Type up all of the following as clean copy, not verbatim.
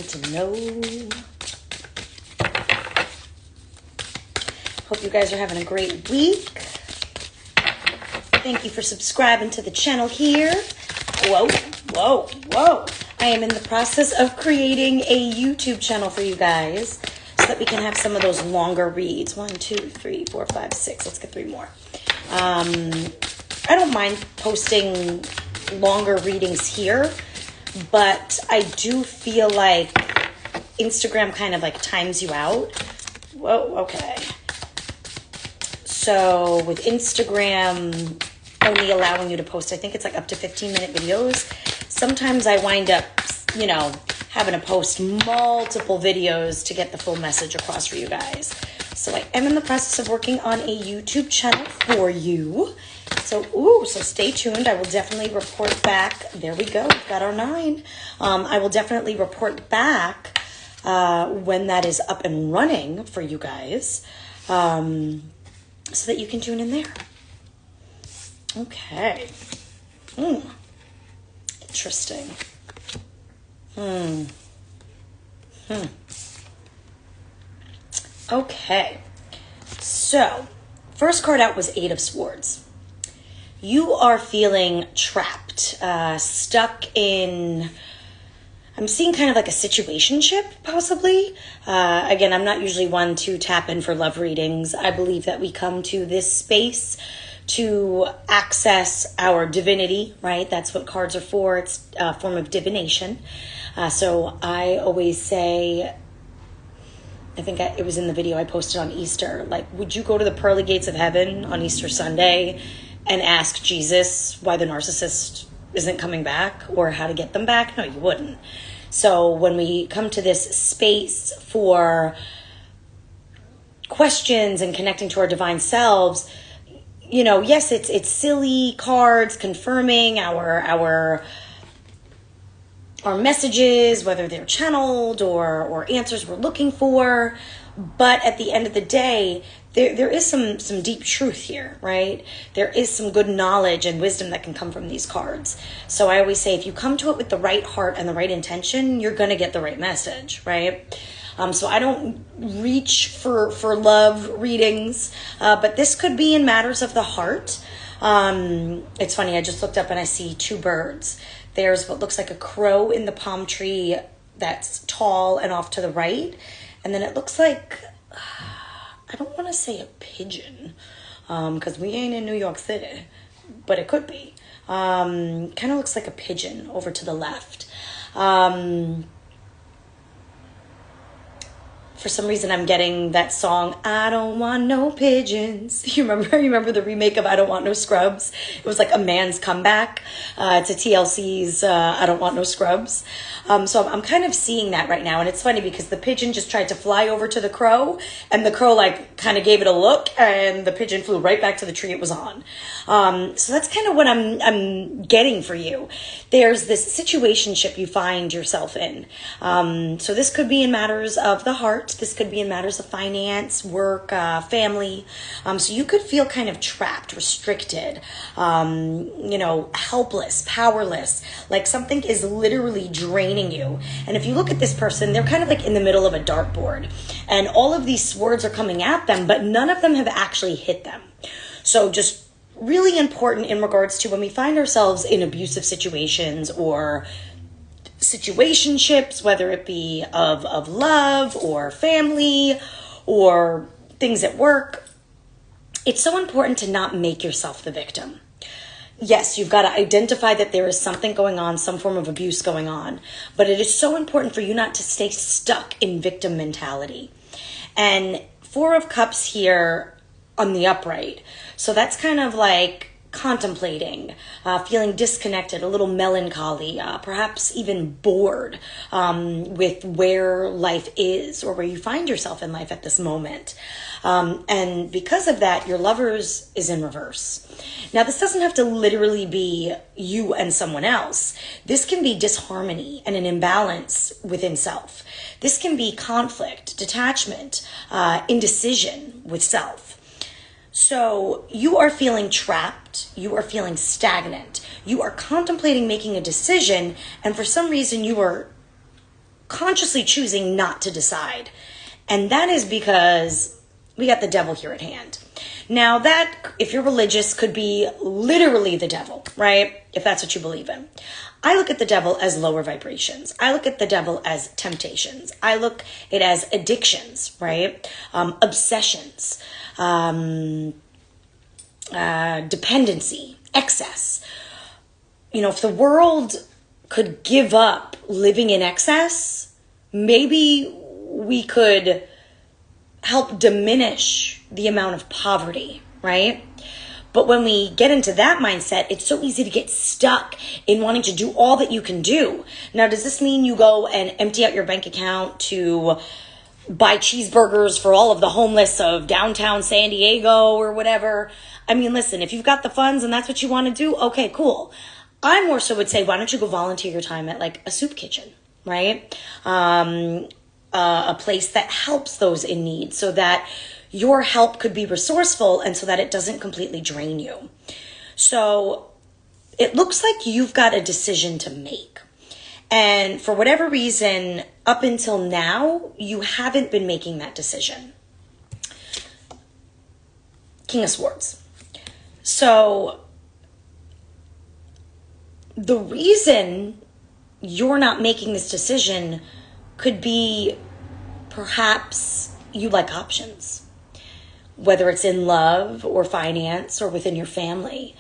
To know. Hope you guys are having a great week. Thank you for subscribing to the channel here. Whoa. I am in the process of creating a YouTube channel for you guys so that we can have some of those longer reads. 1, 2, 3, 4, 5, 6. Let's get 3 more. I don't mind posting longer readings here, but I do feel like Instagram kind of like times you out. Whoa, okay. So with Instagram only allowing you to post, I think it's like up to 15-minute videos. Sometimes I wind up, having to post multiple videos to get the full message across for you guys. So I am in the process of working on a YouTube channel for you. So stay tuned. I will definitely report back. There we go. We've got our 9. I will definitely report back when that is up and running for you guys, so that you can tune in there. Okay. Interesting. Okay. So, first card out was 8 of Swords. You are feeling trapped, stuck in, I'm seeing kind of like a situationship, possibly. Again, I'm not usually one to tap in for love readings. I believe that we come to this space to access our divinity, right? That's what cards are for. It's a form of divination. So I always say, I think it was in the video I posted on Easter, like, would you go to the pearly gates of heaven on Easter Sunday and ask Jesus why the narcissist isn't coming back or how to get them back? No, you wouldn't. So when we come to this space for questions and connecting to our divine selves, yes, it's silly cards confirming our messages, whether they're channeled or answers we're looking for. But at the end of the day, there is some deep truth here, right? There is some good knowledge and wisdom that can come from these cards. So I always say, if you come to it with the right heart and the right intention, you're going to get the right message, right? So I don't reach for love readings, but this could be in matters of the heart. It's funny, I just looked up and I see 2 birds. There's what looks like a crow in the palm tree that's tall and off to the right. And then it looks like, I don't want to say a pigeon, because we ain't in New York City, but it could be. Kind of looks like a pigeon over to the left. For some reason, I'm getting that song, I Don't Want No Pigeons. You remember the remake of I Don't Want No Scrubs? It was like a man's comeback. It's a TLC's I Don't Want No Scrubs. So I'm kind of seeing that right now. And it's funny because the pigeon just tried to fly over to the crow, and the crow kind of gave it a look, and the pigeon flew right back to the tree it was on. So that's kind of what I'm getting for you. There's this situationship you find yourself in. So this could be in matters of the heart. This could be in matters of finance, work, family. So you could feel kind of trapped, restricted, helpless, powerless, like something is literally draining you. And if you look at this person, they're kind of like in the middle of a dartboard, and all of these swords are coming at them, but none of them have actually hit them. So just really important in regards to when we find ourselves in abusive situations or situationships, whether it be of love or family or things at work, it's so important to not make yourself the victim. Yes, you've got to identify that there is something going on, some form of abuse going on, but it is so important for you not to stay stuck in victim mentality. And 4 of Cups here on the upright. So that's kind of like contemplating, feeling disconnected, a little melancholy, perhaps even bored with where life is or where you find yourself in life at this moment. And because of that, your Lovers is in reverse. Now, this doesn't have to literally be you and someone else. This can be disharmony and an imbalance within self. This can be conflict, detachment, indecision with self. So you are feeling trapped, you are feeling stagnant, you are contemplating making a decision, and for some reason you are consciously choosing not to decide. And that is because we got the devil here at hand. Now that, if you're religious, could be literally the devil, right? If that's what you believe in. I look at the devil as lower vibrations. I look at the devil as temptations. I look at it as addictions, right? Obsessions, dependency, excess. You know, if the world could give up living in excess, maybe we could help diminish the amount of poverty, right? But when we get into that mindset, it's so easy to get stuck in wanting to do all that you can do. Now, does this mean you go and empty out your bank account to buy cheeseburgers for all of the homeless of downtown San Diego or whatever? I mean, listen, if you've got the funds and that's what you want to do, okay, cool. I more so would say, why don't you go volunteer your time at like a soup kitchen, right? A place that helps those in need so that your help could be resourceful and so that it doesn't completely drain you. So it looks like you've got a decision to make. And for whatever reason, up until now, you haven't been making that decision. King of Swords. So the reason you're not making this decision could be perhaps you like options, whether it's in love or finance or within your family.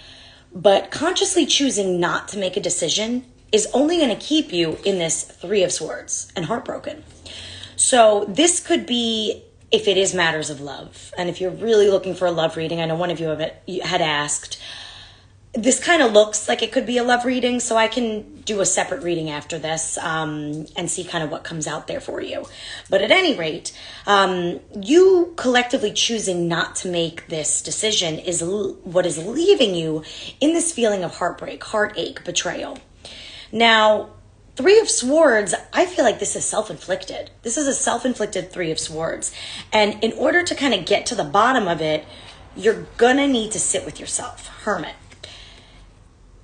But consciously choosing not to make a decision is only going to keep you in this Three of Swords and heartbroken. So this could be if it is matters of love. And if you're really looking for a love reading, I know one of you had asked, this kind of looks like it could be a love reading, so I can do a separate reading after this and see kind of what comes out there for you. But at any rate, you collectively choosing not to make this decision is what is leaving you in this feeling of heartbreak, heartache, betrayal. Now, Three of Swords, I feel like this is self-inflicted. This is a self-inflicted Three of Swords. And in order to kind of get to the bottom of it, you're gonna need to sit with yourself, hermit.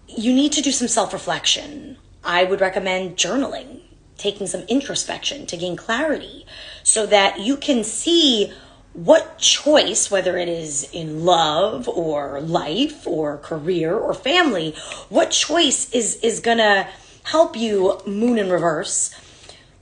You need to do some self-reflection. I would recommend journaling, taking some introspection to gain clarity so that you can see what choice, whether it is in love or life or career or family, what choice is gonna help you, moon in reverse,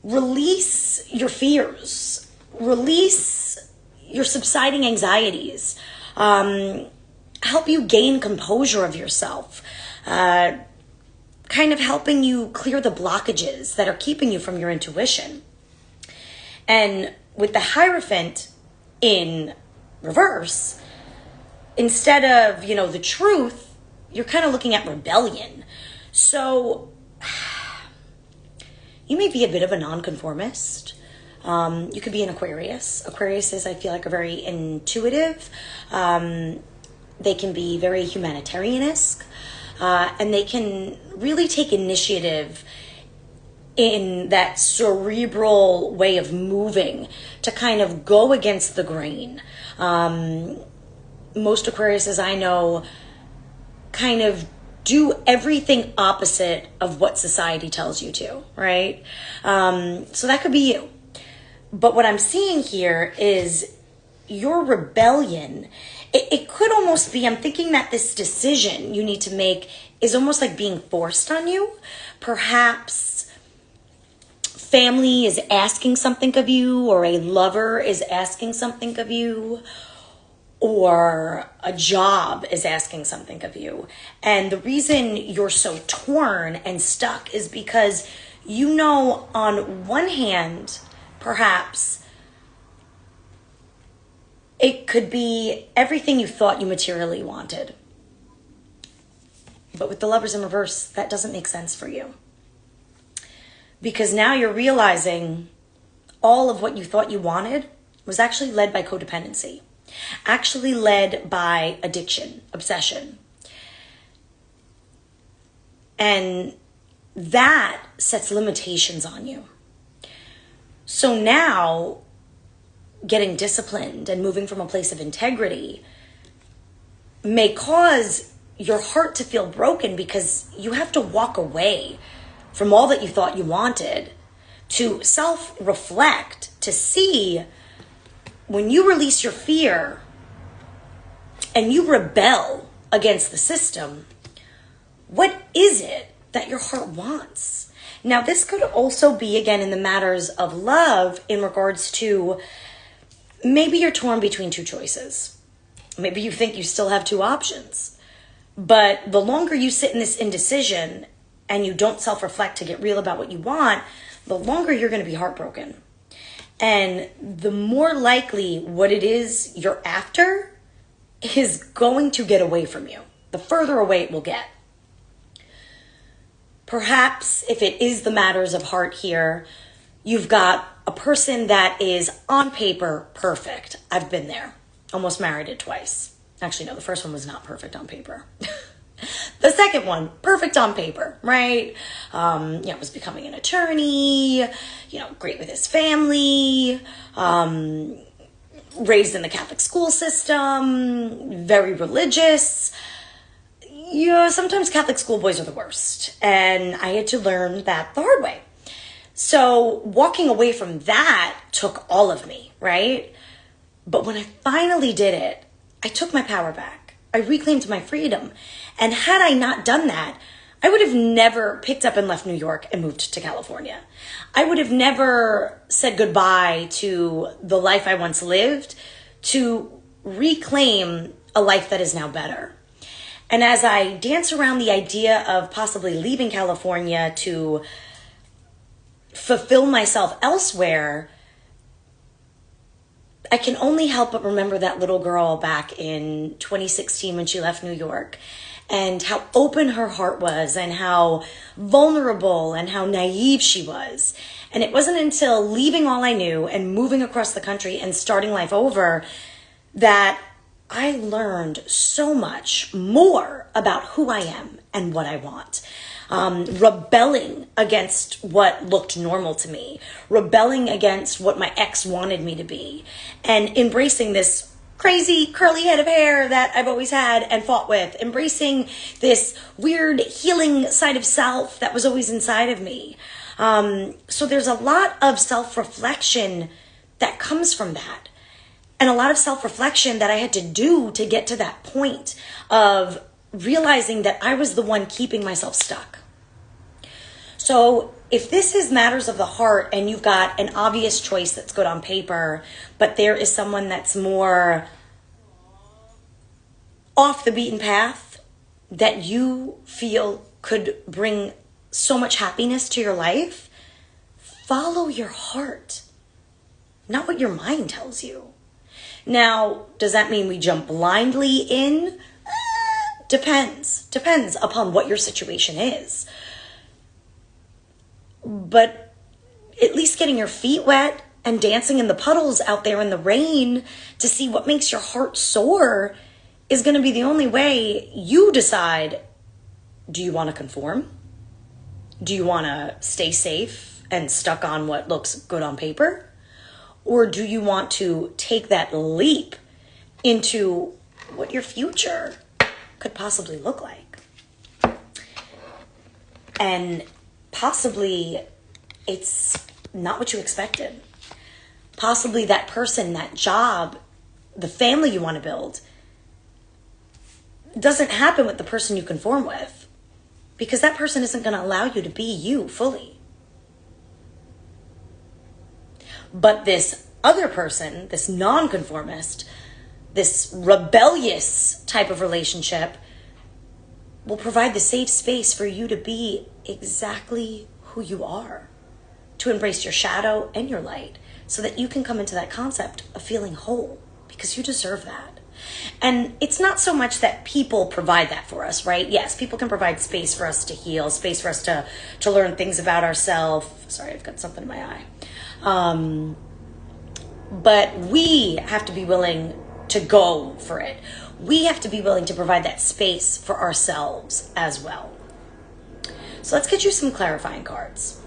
release your fears, release your subsiding anxieties, help you gain composure of yourself, kind of helping you clear the blockages that are keeping you from your intuition. And with the Hierophant in reverse, instead of, the truth, you're kind of looking at rebellion. So you may be a bit of a nonconformist. You could be an Aquarius. Aquariuses, I feel like, are very intuitive. They can be very humanitarian-esque. And they can really take initiative in that cerebral way of moving to kind of go against the grain. Most Aquariuses I know kind of do everything opposite of what society tells you to, right? So that could be you. But what I'm seeing here is your rebellion. It could almost be, I'm thinking that this decision you need to make is almost like being forced on you. Perhaps family is asking something of you, or a lover is asking something of you, or a job is asking something of you. And the reason you're so torn and stuck is because on one hand, perhaps it could be everything you thought you materially wanted. But with the Lovers in reverse, that doesn't make sense for you. Because now you're realizing all of what you thought you wanted was actually led by codependency, actually led by addiction, obsession. And that sets limitations on you. So now, getting disciplined and moving from a place of integrity may cause your heart to feel broken because you have to walk away from all that you thought you wanted to self-reflect, to see when you release your fear and you rebel against the system, what is it that your heart wants? Now, this could also be, again, in the matters of love in regards to maybe you're torn between two choices. Maybe you think you still have two options. But the longer you sit in this indecision and you don't self-reflect to get real about what you want, the longer you're going to be heartbroken. And the more likely what it is you're after is going to get away from you. The further away it will get. Perhaps if it is the matters of heart here, you've got a person that is on paper perfect. I've been there. Almost married it twice. Actually, no, the first one was not perfect on paper. The second one, perfect on paper, right? Was becoming an attorney, great with his family, raised in the Catholic school system, very religious. Sometimes Catholic schoolboys are the worst. And I had to learn that the hard way. So walking away from that took all of me, right? But when I finally did it, I took my power back. I reclaimed my freedom. And had I not done that, I would have never picked up and left New York and moved to California. I would have never said goodbye to the life I once lived to reclaim a life that is now better. And as I dance around the idea of possibly leaving California to fulfill myself elsewhere, I can only help but remember that little girl back in 2016 when she left New York, and how open her heart was and how vulnerable and how naive she was. And it wasn't until leaving all I knew and moving across the country and starting life over that I learned so much more about who I am and what I want. Rebelling against what looked normal to me, rebelling against what my ex wanted me to be, and embracing this crazy curly head of hair that I've always had and fought with, embracing this weird healing side of self that was always inside of me. So there's a lot of self-reflection that comes from that. And a lot of self-reflection that I had to do to get to that point of realizing that I was the one keeping myself stuck. So if this is matters of the heart and you've got an obvious choice that's good on paper, but there is someone that's more off the beaten path that you feel could bring so much happiness to your life, follow your heart, not what your mind tells you. Now, does that mean we jump blindly in? Depends upon what your situation is. But at least getting your feet wet and dancing in the puddles out there in the rain to see what makes your heart soar is going to be the only way you decide, do you want to conform? Do you want to stay safe and stuck on what looks good on paper? Or do you want to take that leap into what your future could possibly look like? And possibly it's not what you expected. Possibly that person, that job, the family you want to build doesn't happen with the person you conform with, because that person isn't going to allow you to be you fully. But this other person, this nonconformist, this rebellious type of relationship will provide the safe space for you to be exactly who you are, to embrace your shadow and your light, so that you can come into that concept of feeling whole, because you deserve that. And it's not so much that people provide that for us, right? Yes, people can provide space for us to heal, space for us to learn things about ourselves. Sorry, I've got something in my eye. But we have to be willing to go for it. We have to be willing to provide that space for ourselves as well. So let's get you some clarifying cards.